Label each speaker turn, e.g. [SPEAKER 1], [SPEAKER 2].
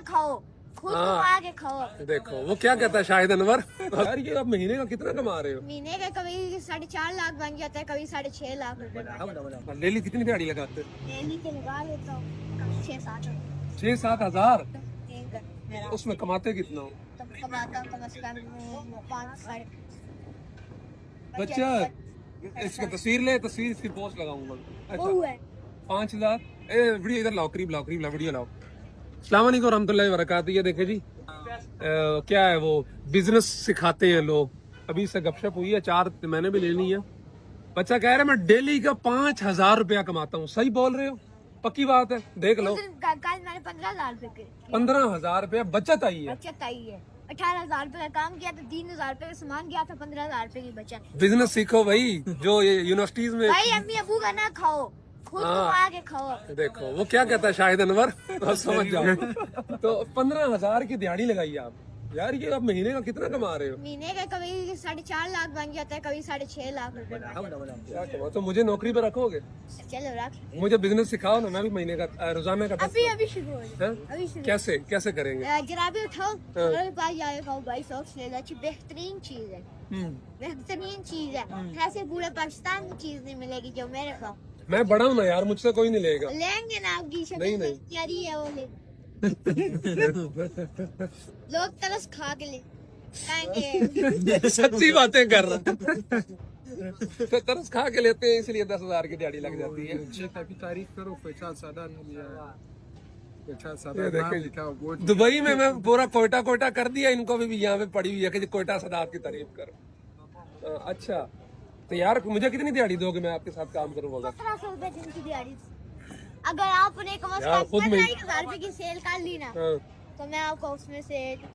[SPEAKER 1] खाओ, खुद कमा के खाओ।
[SPEAKER 2] देखो वो क्या कहता है शाहिद अनवर। यार ये आप महीने का कितना कमा रहे हो?
[SPEAKER 1] महीने का कभी 4.5 लाख बन जाता है, कभी 6.5 लाख रुपए बन जाता है।
[SPEAKER 2] डेली कितनी दिहाड़ी लगाते हैं?
[SPEAKER 1] डेली के लगा लेता हूँ कभी 6-7
[SPEAKER 2] 6-7 हजार।
[SPEAKER 1] मेरा
[SPEAKER 2] उसमें कमाते कितना हो?
[SPEAKER 1] तब कमाता हूँ कम से कम 5-6।
[SPEAKER 2] बच्चा इसकी तस्वीर ले, तस्वीर इसकी पोस्ट लगाऊंगा। अच्छा
[SPEAKER 1] वो है
[SPEAKER 2] 5 लाख। वीडियो इधर लाओ, करीब लाओ, करीब लाओ, वीडियो लाओ। अस्सलाम वालेकुम रहमतुल्लाहि व बरकातहू। ये देखे जी क्या है वो बिजनेस सिखाते हैं लोग। अभी से गपशप हुई है, 4 मैंने भी ले ली है। बच्चा कह रहा है मैं डेली का 5,000 रुपया कमाता हूँ। सही बोल रहे हो? पक्की बात है, देख लो।
[SPEAKER 1] कल मैंने 15,000 रुपए के
[SPEAKER 2] 15,000 रुपया बचत आई है।
[SPEAKER 1] बचत आई है। 18,000 रुपए का काम किया तो 3,000 रुपए का सामान गया था, 15,000 रुपए की बचत।
[SPEAKER 2] बिजनेस सीखो भाई, जो ये यूनिवर्सिटीज में।
[SPEAKER 1] भाई अम्मी अबू का ना खाओ, खुद कमा के खाओ।
[SPEAKER 2] देखो वो क्या कहता है शाहिद अनवर। आप समझ जाओ। तो 15,000 की दिहाड़ी लगाई आप। यार ये आप महीने का कितना कमा रहे हो?
[SPEAKER 1] महीने का कभी 4.5 लाख बन जाता है, कभी 6.5 लाख रुपए बन जाता
[SPEAKER 2] क्या कमा? तो मुझे नौकरी पे रखोगे?
[SPEAKER 1] है। चलो रख।
[SPEAKER 2] मुझे बिजनेस सिखाओ ना, मैं भी महीने का रोजाना का 10
[SPEAKER 1] अभी शुरू हो जाए।
[SPEAKER 2] हैं?
[SPEAKER 1] अभी शुरू।
[SPEAKER 2] कैसे कैसे करेंगे?
[SPEAKER 1] जराबे उठाओ, मेरे पास जाके खाओ भाई, सॉक्स ले लो। अच्छी बेहतरीन चीज है, बेहतरीन चीज है। ऐसे पूरे पाकिस्तान में चीज नहीं मिलेगी जो मेरे खाओ।
[SPEAKER 2] मैं बड़ा हूँ ना यार, मुझसे कोई नहीं लेगा।
[SPEAKER 1] लेंगे ना, आपकी
[SPEAKER 2] नहीं।
[SPEAKER 1] तैयारी है वो ले। लोग तरस खा के ले खाएंगे।
[SPEAKER 2] सच्ची बातें कर रहा। तो तरस खा के लेते हैं, इसलिए 10,000 की दिहाड़ी लग जाती है।
[SPEAKER 3] तारीफ करो फैसल सादात
[SPEAKER 2] ये देखें, दुबई में मैं पूरा कोयटा कर दिया इनको भी यहाँ पे पड़ी हुई है कि कोयटा सादात की तारीफ करो। अच्छा तो यार मुझे कितनी दिहाड़ी दोगे? मैं आपके साथ काम करूँगा।
[SPEAKER 1] 1700 रुपए दिन की दिहाड़ी। अगर आपने कम से
[SPEAKER 2] यार
[SPEAKER 1] कम
[SPEAKER 2] खुद में
[SPEAKER 1] 15,000 रुपए की सेल कर ली ना,
[SPEAKER 2] हाँ।
[SPEAKER 1] तो मैं आपको उसमें से